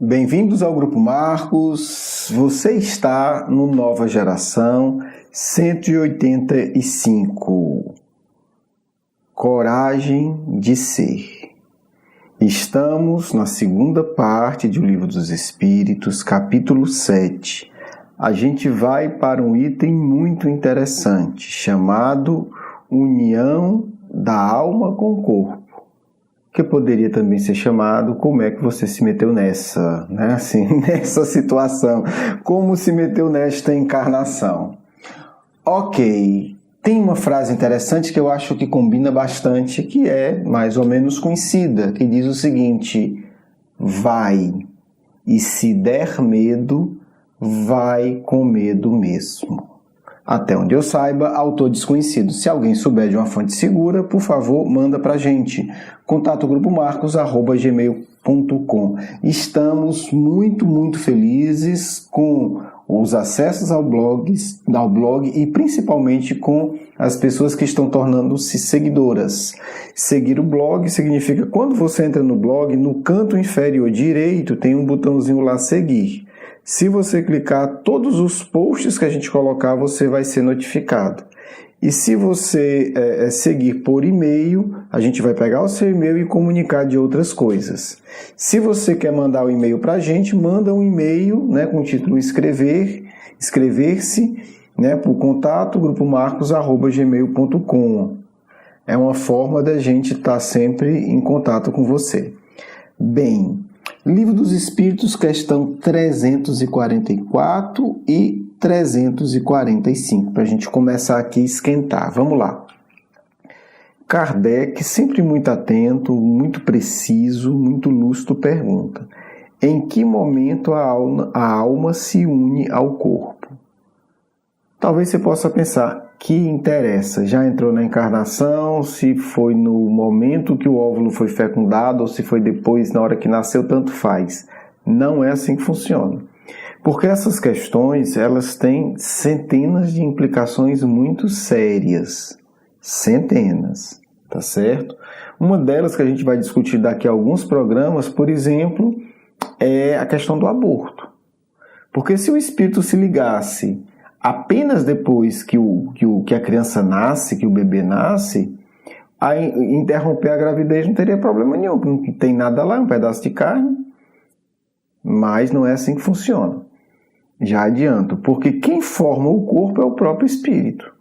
Bem-vindos ao Grupo Marcos. Você está no Nova Geração 185. Coragem de Ser. Estamos na segunda parte do Livro dos Espíritos, capítulo 7. A gente vai para um item muito interessante, chamado União da Alma com o Corpo. Que poderia também ser chamado como é que você se meteu nessa, né? Assim, nessa situação, como se meteu nesta encarnação. Ok, tem uma frase interessante que eu acho que combina bastante, que é mais ou menos conhecida, que diz o seguinte: vai, e se der medo, vai com medo mesmo. Até onde eu saiba, autor desconhecido. Se alguém souber de uma fonte segura, por favor, manda pra gente. Contato grupomarcos@gmail.com. Estamos muito felizes com os acessos ao blog e principalmente com as pessoas que estão tornando-se seguidoras. Seguir o blog significa, quando você entra no blog, no canto inferior direito tem um botãozinho lá, seguir. Se você clicar, todos os posts que a gente colocar, você vai ser notificado. E se você seguir por e-mail, a gente vai pegar o seu e-mail e comunicar de outras coisas. Se você quer mandar um e-mail para a gente, manda um e-mail, né, com o título inscrever-se, né, para o contato grupomarcos@gmail.com. É uma forma da gente estar sempre em contato com você. Bem, Livro dos Espíritos, questão 344 e 345, para a gente começar aqui a esquentar. Vamos lá. Kardec, sempre muito atento, muito preciso, muito lúcido, pergunta: em que momento a alma se une ao corpo? Talvez você possa pensar, que interessa? Já entrou na encarnação, se foi no momento que o óvulo foi fecundado ou se foi depois, na hora que nasceu, tanto faz. Não é assim que funciona. Porque essas questões, elas têm centenas de implicações muito sérias. Centenas, tá certo? Uma delas que a gente vai discutir daqui a alguns programas, por exemplo, é a questão do aborto. Porque se o espírito se ligasse apenas depois que a criança nasce, que o bebê nasce, a interromper a gravidez não teria problema nenhum, não tem nada lá, um pedaço de carne, mas não é assim que funciona. Já adianto, porque quem forma o corpo é o próprio espírito.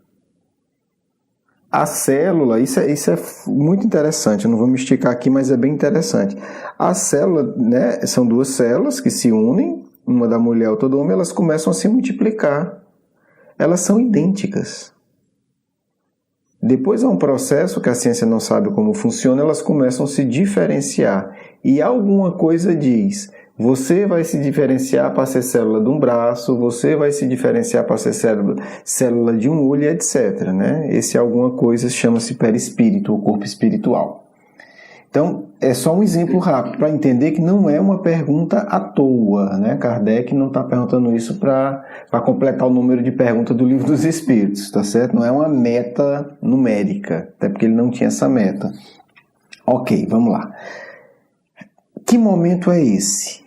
A célula, isso é muito interessante, eu não vou me esticar aqui, mas é bem interessante. A célula, né, são duas células que se unem, uma da mulher e outra do homem, elas começam a se multiplicar. Elas são idênticas. Depois há um processo que a ciência não sabe como funciona, elas começam a se diferenciar. E alguma coisa diz: você vai se diferenciar para ser célula de um braço, você vai se diferenciar para ser célula de um olho, etc. Né? Esse alguma coisa chama-se perispírito, o corpo espiritual. Então, é só um exemplo rápido para entender que não é uma pergunta à toa, né? Kardec não está perguntando isso para completar o número de perguntas do Livro dos Espíritos, tá certo? Não é uma meta numérica, até porque ele não tinha essa meta. Ok, vamos lá. Que momento é esse?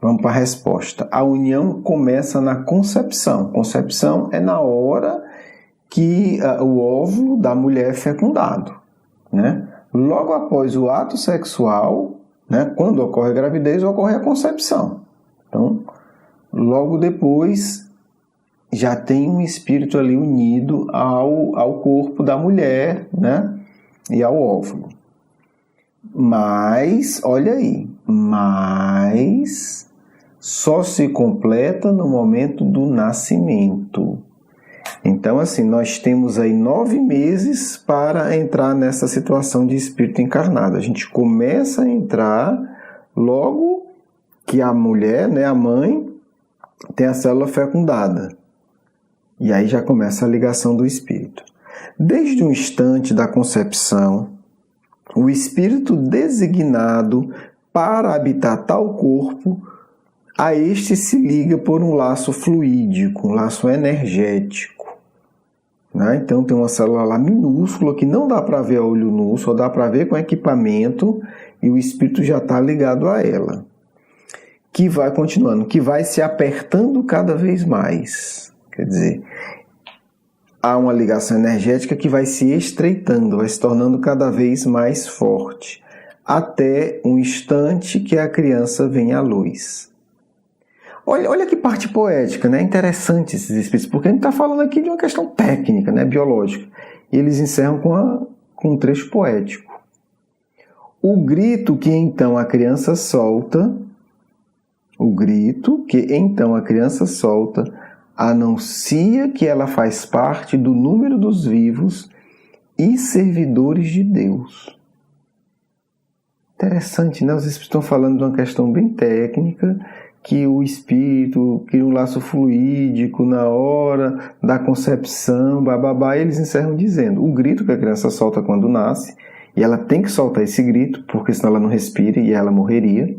Vamos para a resposta. A união começa na concepção. Concepção é na hora que o óvulo da mulher é fecundado, né? Logo após o ato sexual, né, quando ocorre a gravidez, ocorre a concepção. Então, logo depois, já tem um espírito ali unido ao corpo da mulher, né, e ao óvulo. Mas, olha aí, só se completa no momento do nascimento. Então, assim, nós temos aí 9 meses para entrar nessa situação de espírito encarnado. A gente começa a entrar logo que a mulher, né, a mãe, tem a célula fecundada. E aí já começa a ligação do espírito. Desde o instante da concepção, o espírito designado para habitar tal corpo, a este se liga por um laço fluídico, um laço energético. Né? Então tem uma célula lá minúscula que não dá para ver a olho nu, só dá para ver com equipamento, e o espírito já está ligado a ela. que vai continuando, que vai se apertando cada vez mais. Quer dizer, há uma ligação energética que vai se estreitando, vai se tornando cada vez mais forte, até um instante que a criança vem à luz. Olha que parte poética, né? Interessante esses espíritos, porque a gente está falando aqui de uma questão técnica, né? Biológica. E eles encerram com um trecho poético. O grito que então a criança solta, anuncia que ela faz parte do número dos vivos e servidores de Deus. Interessante, né? Os espíritos estão falando de uma questão bem técnica, que o espírito cria um laço fluídico na hora da concepção, bababá, e eles encerram dizendo, o grito que a criança solta quando nasce, e ela tem que soltar esse grito, porque senão ela não respira e ela morreria.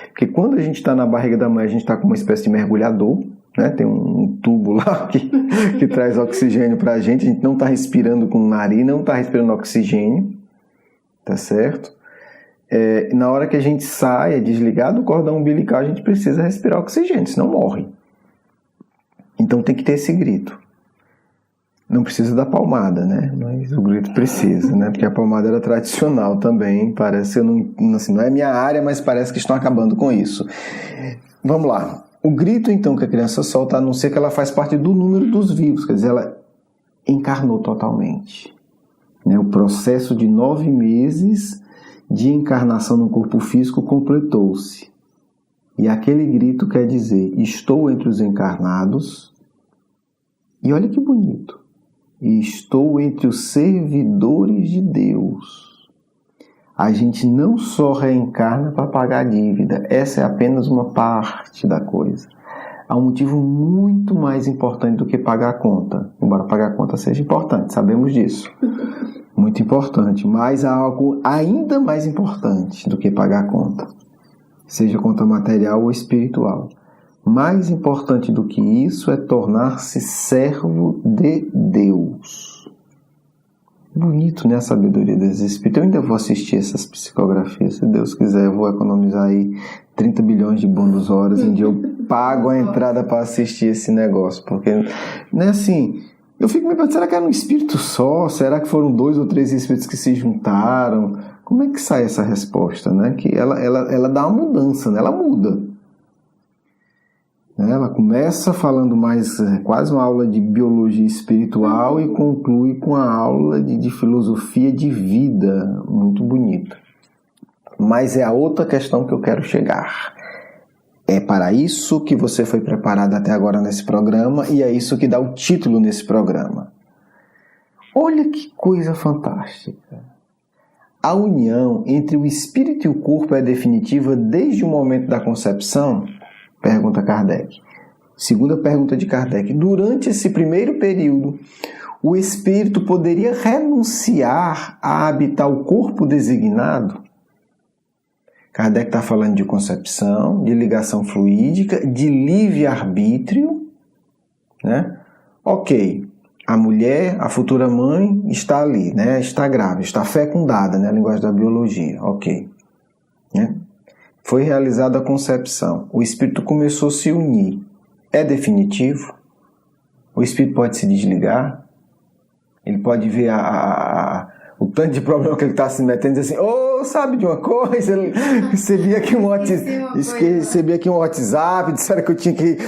Porque quando a gente está na barriga da mãe, a gente está com uma espécie de mergulhador, né? Tem um tubo lá que traz oxigênio para a gente não está respirando com o nariz, não está respirando oxigênio, tá certo? Na hora que a gente sai, é desligado o cordão umbilical, a gente precisa respirar oxigênio, senão morre. Então tem que ter esse grito. Não precisa da palmada, né? Mas o grito precisa, né? Porque a palmada era tradicional também. Parece, não é minha área, mas parece que estão acabando com isso. Vamos lá. O grito, então, que a criança solta anuncia que ela faz parte do número dos vivos. Quer dizer, ela encarnou totalmente. O processo de 9 meses de encarnação no corpo físico completou-se. E aquele grito quer dizer, estou entre os encarnados. E olha que bonito. E estou entre os servidores de Deus. A gente não só reencarna para pagar a dívida. Essa é apenas uma parte da coisa. Há um motivo muito mais importante do que pagar a conta. Embora pagar a conta seja importante, sabemos disso. Muito importante. Mas há algo ainda mais importante do que pagar a conta. Seja conta material ou espiritual. Mais importante do que isso é tornar-se servo de Deus. Bonito, né? A sabedoria desses espíritos. Eu ainda vou assistir essas psicografias. Se Deus quiser, eu vou economizar aí 30 bilhões de bônus horas. Um dia eu pago a entrada para assistir esse negócio. Porque, não é assim... Eu fico me perguntando, será que era um espírito só? Será que foram 2 ou 3 espíritos que se juntaram? Como é que sai essa resposta, né? Que ela dá uma mudança, né? Ela muda. Ela começa falando mais, quase uma aula de biologia espiritual e conclui com a aula de filosofia de vida, muito bonita. Mas é a outra questão que eu quero chegar. É para isso que você foi preparado até agora nesse programa e é isso que dá o título nesse programa. Olha que coisa fantástica. A união entre o espírito e o corpo é definitiva desde o momento da concepção? Pergunta Kardec. Segunda pergunta de Kardec. Durante esse primeiro período, o espírito poderia renunciar a habitar o corpo designado? Kardec está falando de concepção, de ligação fluídica, de livre-arbítrio, né? Ok, a mulher, a futura mãe, está ali, né? Está grávida, está fecundada, né? A linguagem da biologia, ok. Né? Foi realizada a concepção, o espírito começou a se unir. É definitivo? O espírito pode se desligar? Ele pode ver o tanto de problema que ele está se metendo e dizer assim, sabe de uma coisa? Recebi aqui um WhatsApp, disseram que eu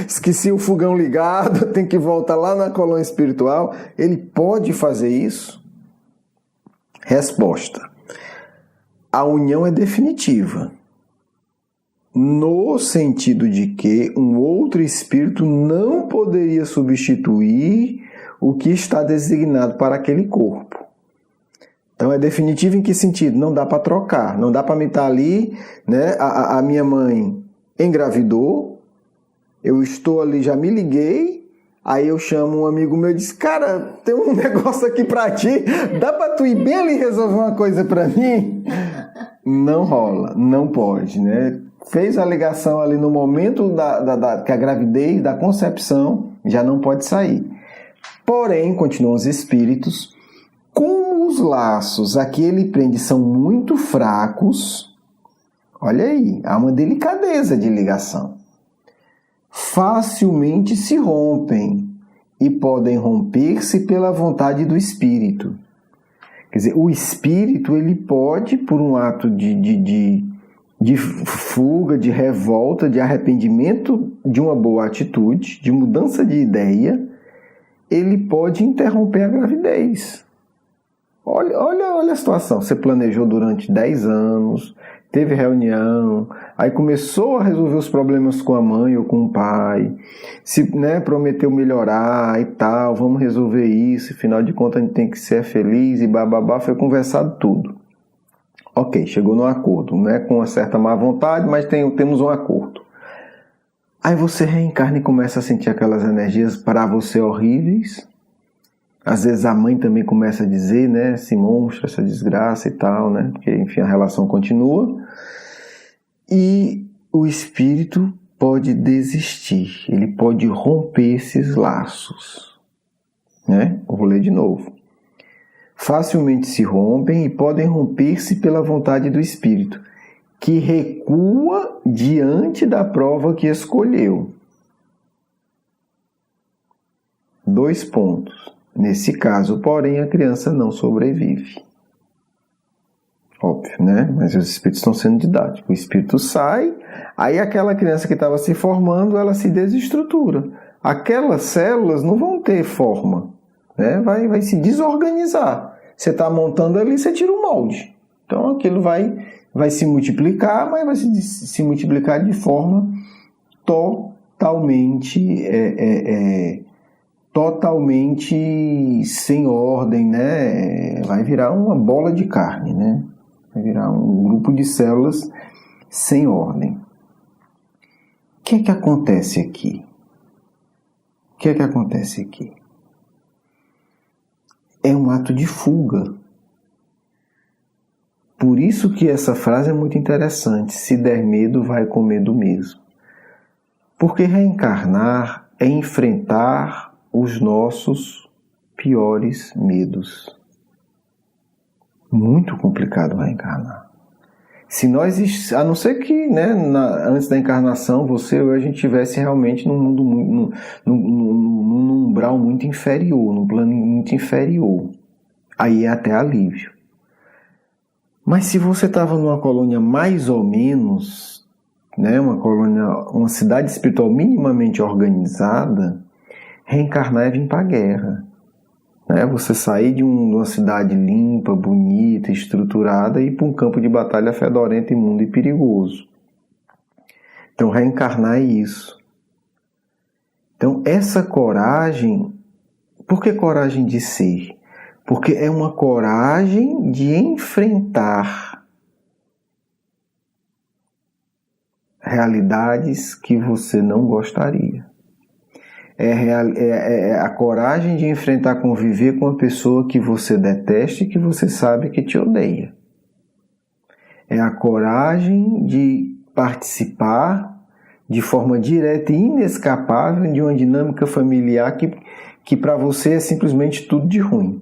esqueci o fogão ligado, tenho que voltar lá na colônia espiritual. Ele pode fazer isso? Resposta. A união é definitiva. No sentido de que um outro espírito não poderia substituir o que está designado para aquele corpo. Então é definitivo em que sentido? Não dá para trocar, não dá para me estar ali, né? A minha mãe engravidou, eu estou ali, já me liguei, aí eu chamo um amigo meu e diz, cara, tem um negócio aqui para ti, dá para tu ir bem ali resolver uma coisa para mim? Não rola, não pode, né? Fez a ligação ali no momento que a gravidez, da concepção, já não pode sair. Porém, continuam os espíritos, como os laços a que ele prende são muito fracos, olha aí, há uma delicadeza de ligação. facilmente se rompem e podem romper-se pela vontade do espírito. Quer dizer, o espírito ele pode, por um ato de fuga, de revolta, de arrependimento de uma boa atitude, de mudança de ideia, ele pode interromper a gravidez. Olha a situação, você planejou durante 10 anos, teve reunião, aí começou a resolver os problemas com a mãe ou com o pai, prometeu melhorar e tal, vamos resolver isso, afinal de contas a gente tem que ser feliz e bababá, foi conversado tudo. Ok, chegou num acordo, com uma certa má vontade, mas temos um acordo. Aí você reencarna e começa a sentir aquelas energias para você horríveis. Às vezes a mãe também começa a dizer, esse monstro, essa desgraça e tal, porque enfim a relação continua. E o espírito pode desistir, ele pode romper esses laços. Eu vou ler de novo. Facilmente se rompem e podem romper-se pela vontade do espírito, que recua diante da prova que escolheu. 2 pontos. Nesse caso, porém, a criança não sobrevive. Óbvio, Mas os espíritos estão sendo didáticos. O espírito sai, aí aquela criança que estava se formando, ela se desestrutura. Aquelas células não vão ter forma, vai se desorganizar. Você está montando ali, você tira o molde. Então aquilo vai se multiplicar, mas vai se multiplicar de forma totalmente sem ordem, Vai virar uma bola de carne, Vai virar um grupo de células sem ordem. O que é que acontece aqui? É um ato de fuga. Por isso que essa frase é muito interessante. Se der medo, vai com medo mesmo. Porque reencarnar é enfrentar os nossos piores medos. Muito complicado reencarnar. Se nós, a não ser que antes da encarnação, você ou eu, a gente estivesse realmente num mundo, num umbral muito inferior, num plano muito inferior, aí é até alívio. Mas se você estava numa colônia mais ou menos, uma cidade espiritual minimamente organizada, reencarnar é vir para a guerra. Você sair de uma cidade limpa, bonita, estruturada e ir para um campo de batalha fedorento, imundo e perigoso. Então, reencarnar é isso. Então, essa coragem, por que coragem de ser? Porque é uma coragem de enfrentar realidades que você não gostaria. É a coragem de enfrentar, conviver com uma pessoa que você detesta e que você sabe que te odeia. É a coragem de participar de forma direta e inescapável de uma dinâmica familiar que para você é simplesmente tudo de ruim.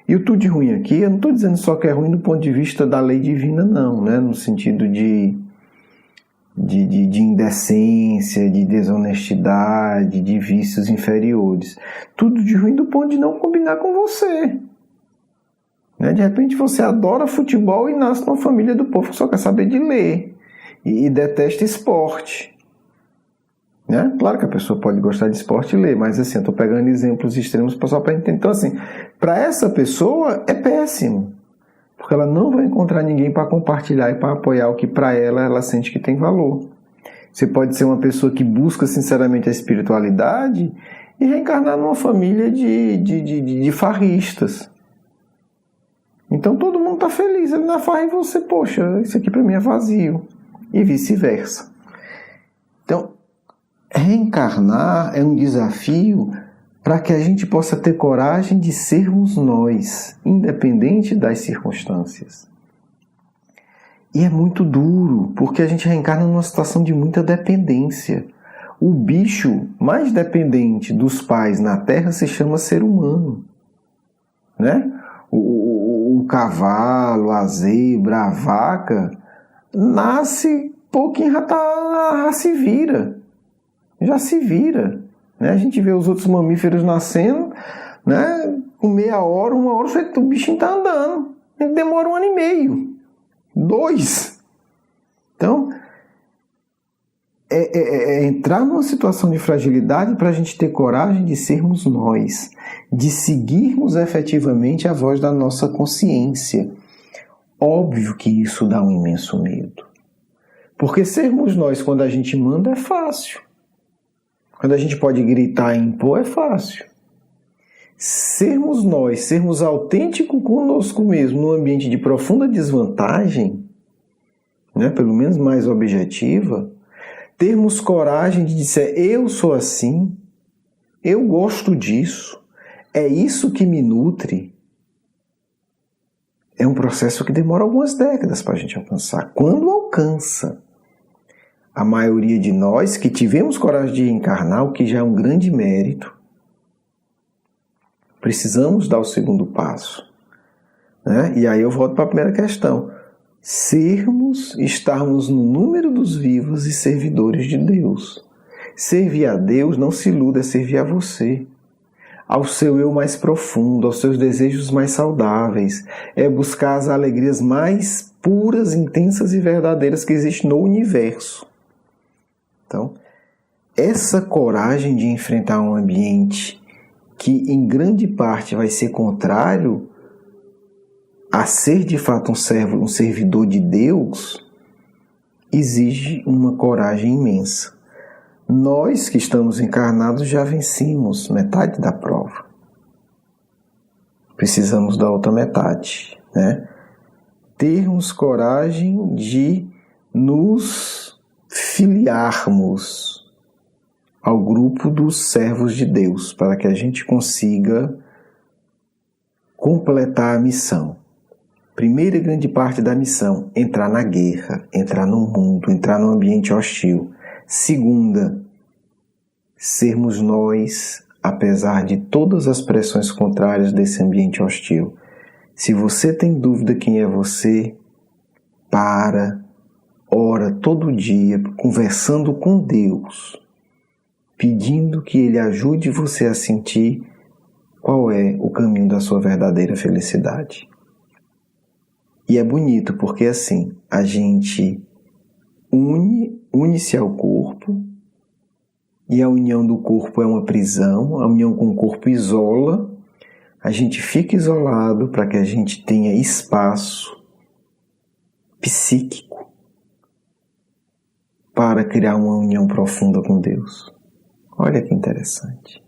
E o tudo de ruim aqui, eu não estou dizendo só que é ruim do ponto de vista da lei divina, não, no sentido de indecência, de desonestidade, de vícios inferiores. Tudo de ruim do ponto de não combinar com você. De repente você adora futebol e nasce numa família do povo que só quer saber de ler e detesta esporte. Claro que a pessoa pode gostar de esporte e ler, mas assim, eu estou pegando exemplos extremos só para entender. Então assim, para essa pessoa é péssimo. Porque ela não vai encontrar ninguém para compartilhar e para apoiar o que para ela sente que tem valor. Você pode ser uma pessoa que busca sinceramente a espiritualidade e reencarnar numa família de farristas. Então todo mundo está feliz ali na farra e você, poxa, isso aqui para mim é vazio. E vice-versa. Então, reencarnar é um desafio para que a gente possa ter coragem de sermos nós, independente das circunstâncias. E é muito duro, porque a gente reencarna numa situação de muita dependência. O bicho mais dependente dos pais na Terra se chama ser humano. O cavalo, a zebra, a vaca, nasce pouquinho já se vira. Já se vira. Né? A gente vê os outros mamíferos nascendo, né? Com meia hora, 1 hora, o bichinho está andando. Ele demora 1 ano e meio. 2. Então, entrar numa situação de fragilidade para a gente ter coragem de sermos nós, de seguirmos efetivamente a voz da nossa consciência. Óbvio que isso dá um imenso medo. Porque sermos nós quando a gente manda é fácil. Quando a gente pode gritar e impor é fácil. Sermos nós, sermos autênticos conosco mesmo num ambiente de profunda desvantagem, né, pelo menos mais objetiva, termos coragem de dizer, eu sou assim, eu gosto disso, é isso que me nutre, é um processo que demora algumas décadas para a gente alcançar. Quando alcança, a maioria de nós que tivemos coragem de encarnar, o que já é um grande mérito, precisamos dar o segundo passo. Né? E aí eu volto para a primeira questão. Estarmos no número dos vivos e servidores de Deus. Servir a Deus, não se iluda, é servir a você. Ao seu eu mais profundo, aos seus desejos mais saudáveis. É buscar as alegrias mais puras, intensas e verdadeiras que existem no universo. Então, essa coragem de enfrentar um ambiente que em grande parte vai ser contrário a ser de fato um servidor de Deus, exige uma coragem imensa. Nós que estamos encarnados já vencemos metade da prova. Precisamos da outra metade, né? Termos coragem de nos filiarmos ao grupo dos servos de Deus, para que a gente consiga completar a missão. Primeira grande parte da missão, entrar na guerra, entrar no mundo, entrar no ambiente hostil. Segunda, sermos nós, apesar de todas as pressões contrárias desse ambiente hostil. Se você tem dúvida quem é você, ora todo dia, conversando com Deus, pedindo que Ele ajude você a sentir qual é o caminho da sua verdadeira felicidade. E é bonito porque assim, a gente une-se ao corpo, e a união do corpo é uma prisão, a união com o corpo isola, a gente fica isolado para que a gente tenha espaço psíquico para criar uma união profunda com Deus. Olha que interessante.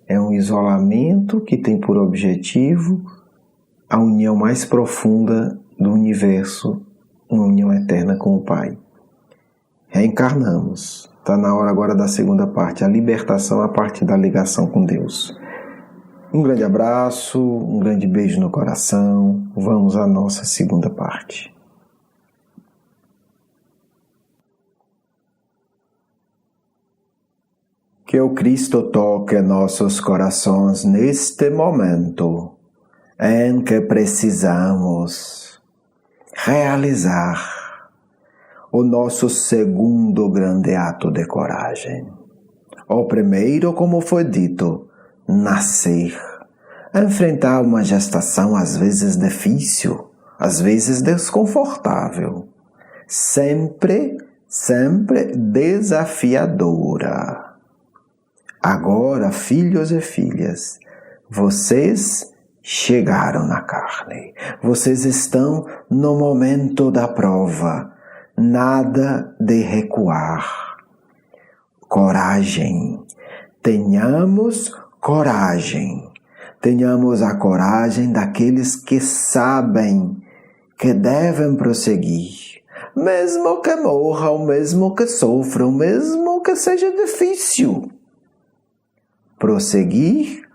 É um isolamento que tem por objetivo a união mais profunda do universo, uma união eterna com o Pai. Reencarnamos. Está na hora agora da segunda parte, a libertação a partir da ligação com Deus. Um grande abraço, um grande beijo no coração. Vamos à nossa segunda parte. Que o Cristo toque nossos corações neste momento em que precisamos realizar o nosso segundo grande ato de coragem. O primeiro, como foi dito, nascer. Enfrentar uma gestação às vezes difícil, às vezes desconfortável. Sempre desafiadora. Agora, filhos e filhas, vocês chegaram na carne. Vocês estão no momento da prova. Nada de recuar. Coragem. Tenhamos coragem. Tenhamos a coragem daqueles que sabem que devem prosseguir. Mesmo que morram, mesmo que sofram, mesmo que seja difícil. Prosseguir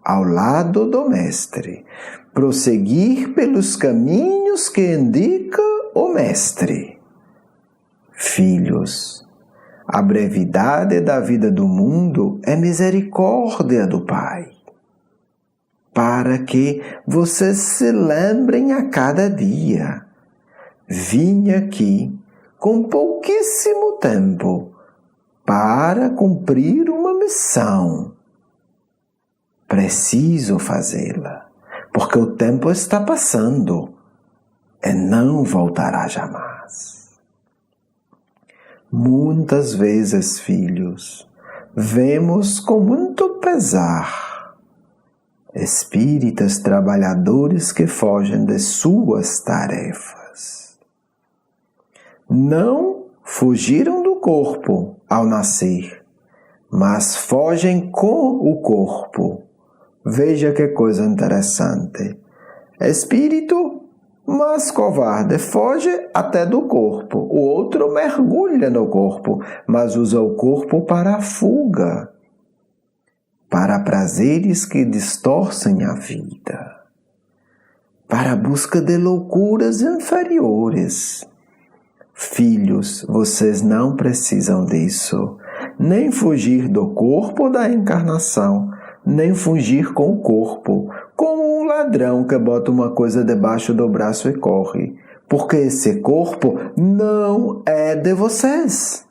ao lado do Mestre. Prosseguir pelos caminhos que indica o Mestre. Filhos, a brevidade da vida do mundo é misericórdia do Pai, para que vocês se lembrem a cada dia. Vim aqui com pouquíssimo tempo para cumprir uma missão. Preciso fazê-la, porque o tempo está passando e não voltará jamais. Muitas vezes, filhos, vemos com muito pesar espíritas trabalhadores que fogem de suas tarefas. Não fugiram do corpo ao nascer, mas fogem com o corpo. Veja que coisa interessante. Espírito, mas covarde, foge até do corpo. O outro mergulha no corpo, mas usa o corpo para a fuga, para prazeres que distorcem a vida, para a busca de loucuras inferiores. Filhos, vocês não precisam disso, nem fugir do corpo da encarnação, nem fugir com o corpo, como um ladrão que bota uma coisa debaixo do braço e corre, porque esse corpo não é de vocês.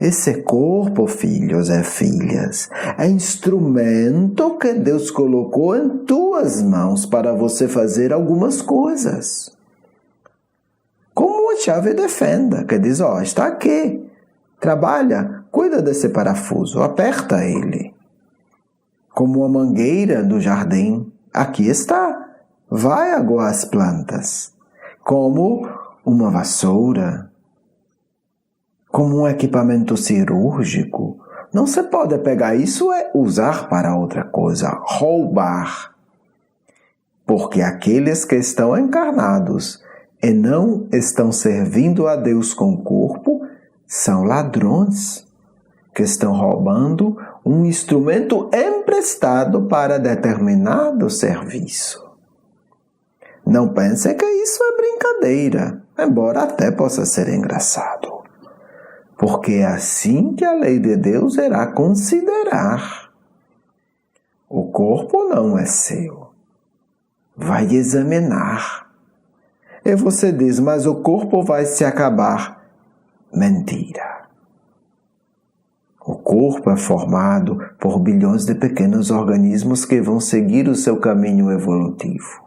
Esse corpo, filhos e filhas, é instrumento que Deus colocou em tuas mãos para você fazer algumas coisas. Como uma chave de fenda, que diz, está aqui, trabalha, cuida desse parafuso, aperta ele. Como uma mangueira do jardim, aqui está, vai aguar as plantas. Como uma vassoura, como um equipamento cirúrgico, não se pode pegar isso e usar para outra coisa, roubar. Porque aqueles que estão encarnados e não estão servindo a Deus com o corpo, são ladrões que estão roubando um instrumento emprestado para determinado serviço. Não pensem que isso é brincadeira, embora até possa ser engraçado. Porque é assim que a lei de Deus irá considerar. O corpo não é seu. Vai examinar. E você diz, mas o corpo vai se acabar. Mentira. O corpo é formado por bilhões de pequenos organismos que vão seguir o seu caminho evolutivo.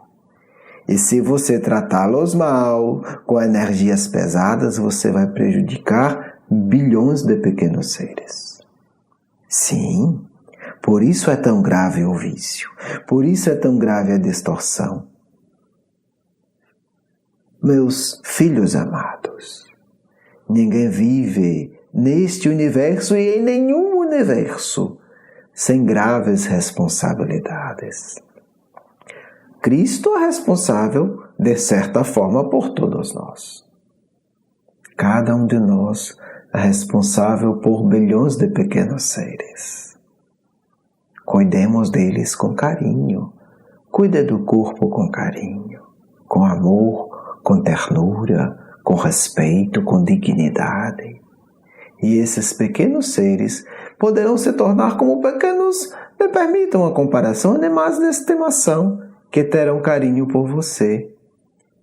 E se você tratá-los mal, com energias pesadas, você vai prejudicar bilhões de pequenos seres. Sim, por isso é tão grave o vício, por isso é tão grave a distorção. Meus filhos amados, ninguém vive neste universo e em nenhum universo sem graves responsabilidades. Cristo é responsável, de certa forma, por todos nós. Cada um de nós é responsável por bilhões de pequenos seres. Cuidemos deles com carinho. Cuide do corpo com carinho, com amor, com ternura, com respeito, com dignidade. E esses pequenos seres poderão se tornar como pequenos, me permitam a comparação, animais de estimação, que terão carinho por você.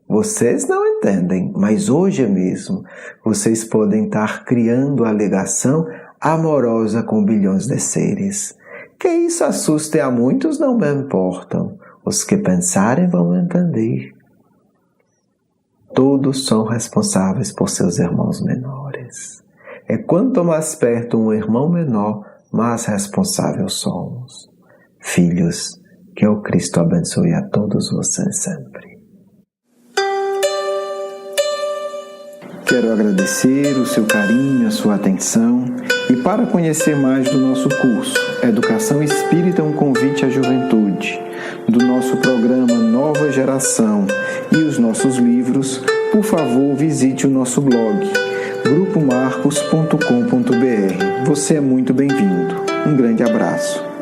Vocês não entendem, mas hoje mesmo vocês podem estar criando a ligação amorosa com bilhões de seres. Que isso assuste a muitos não me importam. Os que pensarem vão entender. Todos são responsáveis por seus irmãos menores. E quanto mais perto um irmão menor, mais responsáveis somos. Filhos, que o Cristo abençoe a todos vocês sempre. Quero agradecer o seu carinho, a sua atenção e para conhecer mais do nosso curso Educação Espírita, um convite à juventude, do nosso programa Nova Geração e os nossos livros, por favor visite o nosso blog grupomarcos.com.br. Você é muito bem-vindo. Um grande abraço.